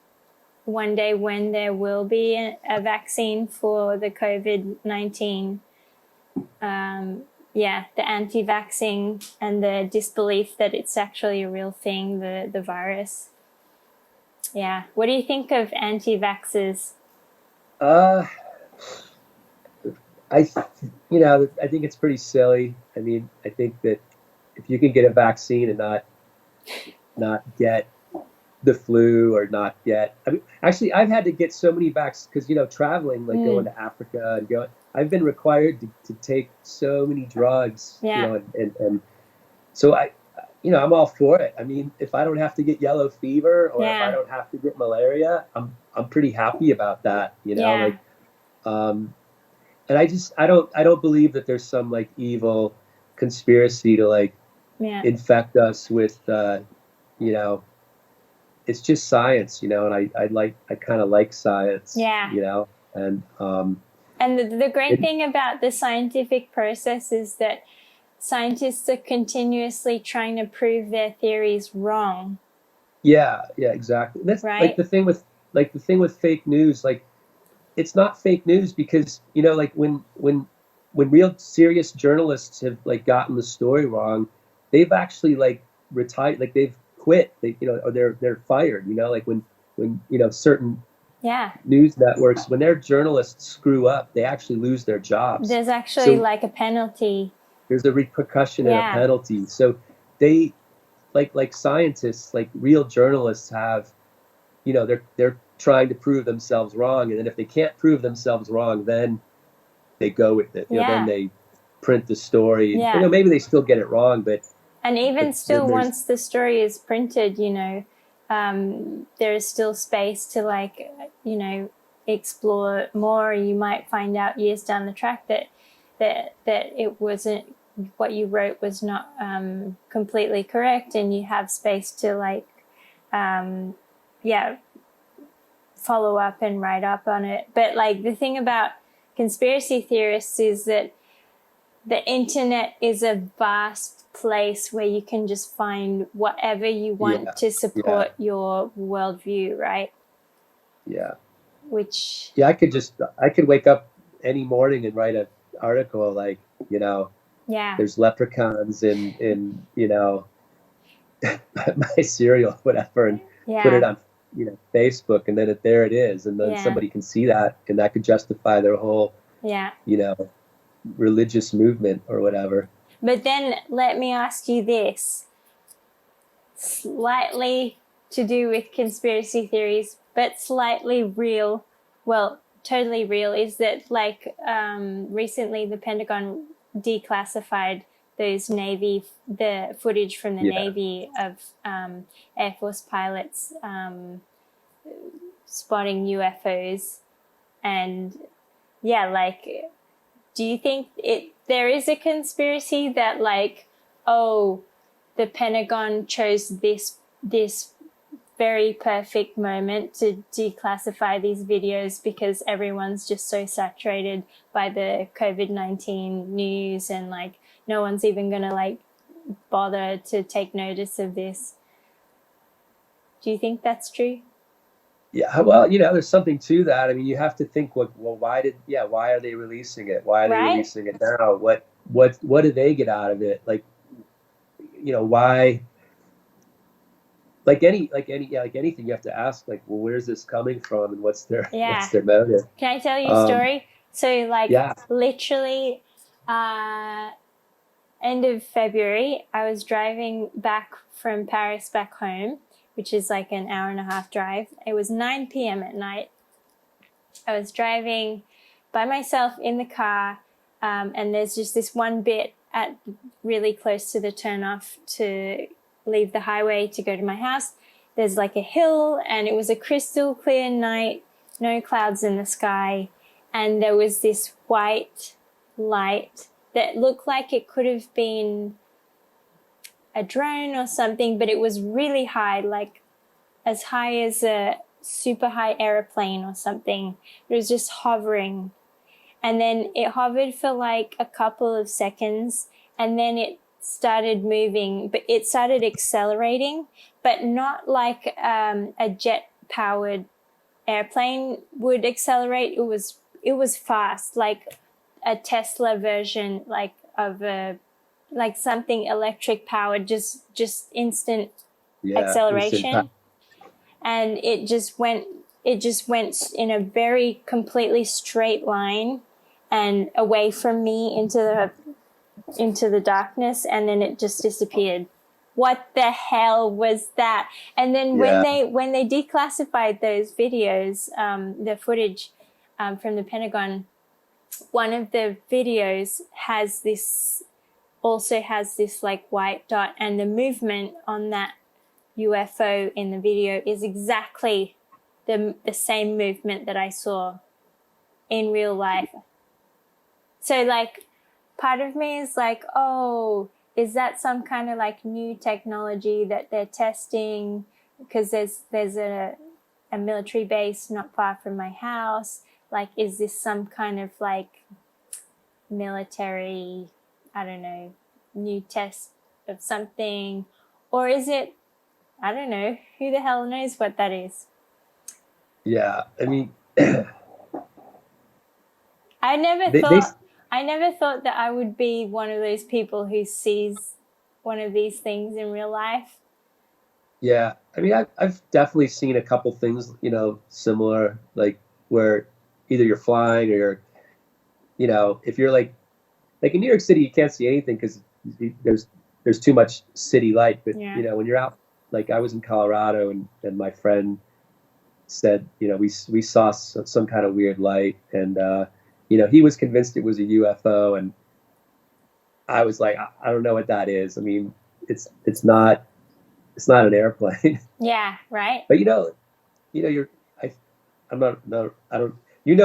one day when there will be a vaccine for the COVID-19, yeah, the anti-vaxxing and the disbelief that it's actually a real thing, the virus. Yeah. What do you think of anti-vaxxers? Uh, I, I think it's pretty silly. I mean, I think that if you can get a vaccine and not get the flu or not get, I mean, actually, I've had to get so many vaccines because, traveling, like going to Africa and I've been required to take so many drugs, Yeah. and so I'm all for it. I mean, if I don't have to get yellow fever or if I Yeah. don't have to get malaria, I'm pretty happy about that, Yeah. like, and I don't believe that there's some like evil conspiracy to like Yeah. infect us with, you know, it's just science, and I kind of like science, Yeah. and And the great it, thing about the scientific process is that scientists are continuously trying to prove their theories wrong, yeah, yeah, exactly. That's like right? the thing with fake news, like it's not fake news because like when real serious journalists have like gotten the story wrong, they've actually like retired, like they've quit, or they're fired, like when certain Yeah. news networks, when their journalists screw up, they actually lose their jobs. There's actually So like a penalty. there's a repercussion and a Yeah. penalty. So they, like scientists, like real journalists have, they're trying to prove themselves wrong, and then if they can't prove themselves wrong, then they go with it. Then Yeah. they print the story, and Yeah. maybe they still get it wrong, And but even then still, there's, once the story is printed, there is still space to like, explore more. You might find out years down the track that it wasn't, what you wrote was not completely correct, and you have space to like, yeah, follow up and write up on it. But like the thing about conspiracy theorists is that the internet is a vast place where you can just find whatever you want yeah, to yeah, support your worldview, right? yeah, Which, yeah. I could wake up any morning and write an article like, yeah, there's leprechauns in my cereal, whatever, and put it yeah, on, Facebook, and then there it is, and then yeah, somebody can see that, and that could justify their whole, yeah. you know, religious movement or whatever. But then let me ask you this, slightly to do with conspiracy theories, but slightly real. Well, totally real, is that like recently the Pentagon declassified the footage from the Yeah, Navy of Air Force pilots spotting UFOs. And yeah, like, do you think there is a conspiracy that like, oh, the Pentagon chose this very perfect moment to declassify these videos because everyone's just so saturated by the COVID-19 news, and like no one's even gonna like bother to take notice of this? Do you think that's true? yeah. Well, there's something to that. I mean, you have to think, well, why are they releasing it? Why are they Right? releasing it now? What do they get out of it? Like, why? like anything, you have to ask, like, well, where's this coming from, and what's Yeah. their motive? Can I tell you a Um, story? So, like, yeah, literally, uh, end of February, I was driving back from Paris back home, which is like an hour and a half drive. It was 9 p.m. at night. I was driving by myself in the car, and there's just this one bit at really close to the turnoff to leave the highway to go to my house. There's like a hill, and it was a crystal clear night, no clouds in the sky, and there was this white light that looked like it could have been a drone or something, but it was really high, like as high as a super high airplane or something. It was just hovering. And then it hovered for like a couple of seconds, and then it started moving, but it started accelerating, but not like a jet powered airplane would accelerate. It was fast, like a Tesla version, like of a like something electric powered, just instant yeah, instant. acceleration. And it just went in a very completely straight line and away from me into the darkness, and then it just disappeared. What the hell was that? And then when Yeah, they declassified those videos, the footage from the Pentagon, one of the videos has this like white dot, and the movement on that UFO in the video is exactly the same movement that I saw in real life. So like part of me is like, oh, is that some kind of like new technology that they're testing? Because there's a military base not far from my house. Like, is this some kind of like military, I don't know, new test of something? Or is it, I don't know, who the hell knows what that is? yeah. I mean, I never they thought I never thought that I would be one of those people who sees one of these things in real life. yeah. I mean, I've definitely seen a couple things, similar, like where either you're flying or if you're like in New York City, you can't see anything because there's too much city light. But Yeah. when you're out, like I was in Colorado, and my friend said, we saw some kind of weird light, and he was convinced it was a UFO, and I was like, I don't know what that is. I mean, it's not an airplane. Yeah, right? But you're I I'm not no I don't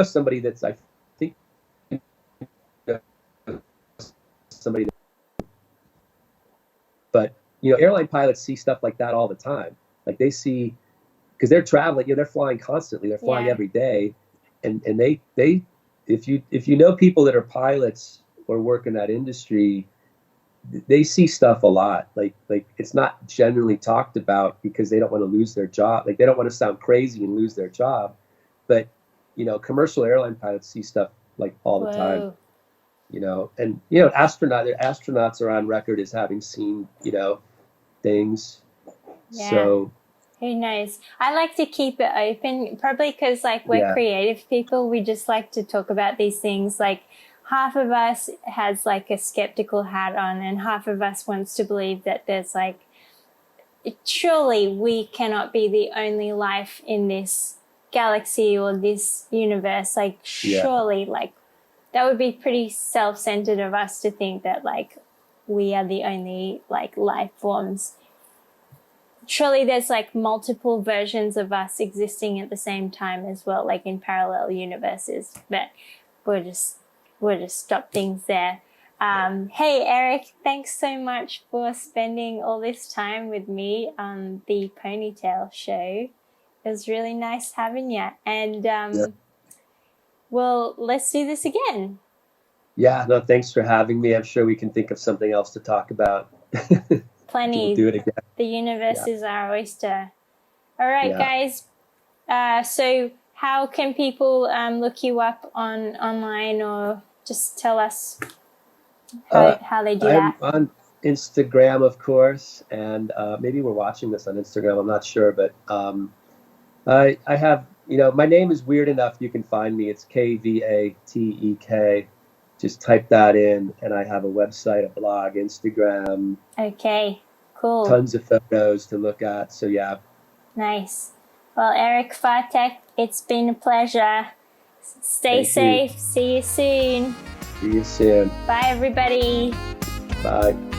somebody that's I think you know somebody that, but airline pilots see stuff like that all the time. Like they see, because they're traveling, they're flying constantly, they're flying Yeah. every day, and they if you know people that are pilots or work in that industry, they see stuff a lot. Like it's not generally talked about because they don't want to lose their job. Like they don't want to sound crazy and lose their job. But commercial airline pilots see stuff like all the time. Whoa. And astronauts are on record as having seen things. Yeah. So Who knows? I like to keep it open, probably because like we're yeah, creative people. We just like to talk about these things. Like half of us has like a skeptical hat on, and half of us wants to believe that there's like, surely we cannot be the only life in this galaxy or this universe. Like, yeah, surely, like, that would be pretty self-centered of us to think that like we are the only like life forms. Surely there's like multiple versions of us existing at the same time as well, like in parallel universes. But we'll just stop things there. Hey Eric, thanks so much for spending all this time with me on the Ponytail show. It was really nice having you, and yeah. well, let's do this again. Yeah, no, thanks for having me. I'm sure we can think of something else to talk about. We'll Plenty. do it again. The universe Yeah, is our oyster. All right, yeah. guys. So how can people look you up online, or just tell us Uh, how they do I'm that? on Instagram, of course, and maybe we're watching this on Instagram. I'm not sure, but I have, my name is weird enough. You can find me. It's Kvatek. Just type that in, and I have a website, a blog, Instagram, Okay, cool. tons of photos to look at. So yeah, Nice. Well, Eric Kvatek, it's been a pleasure. Stay thank you. safe. See you soon. See you soon. Bye, everybody. Bye.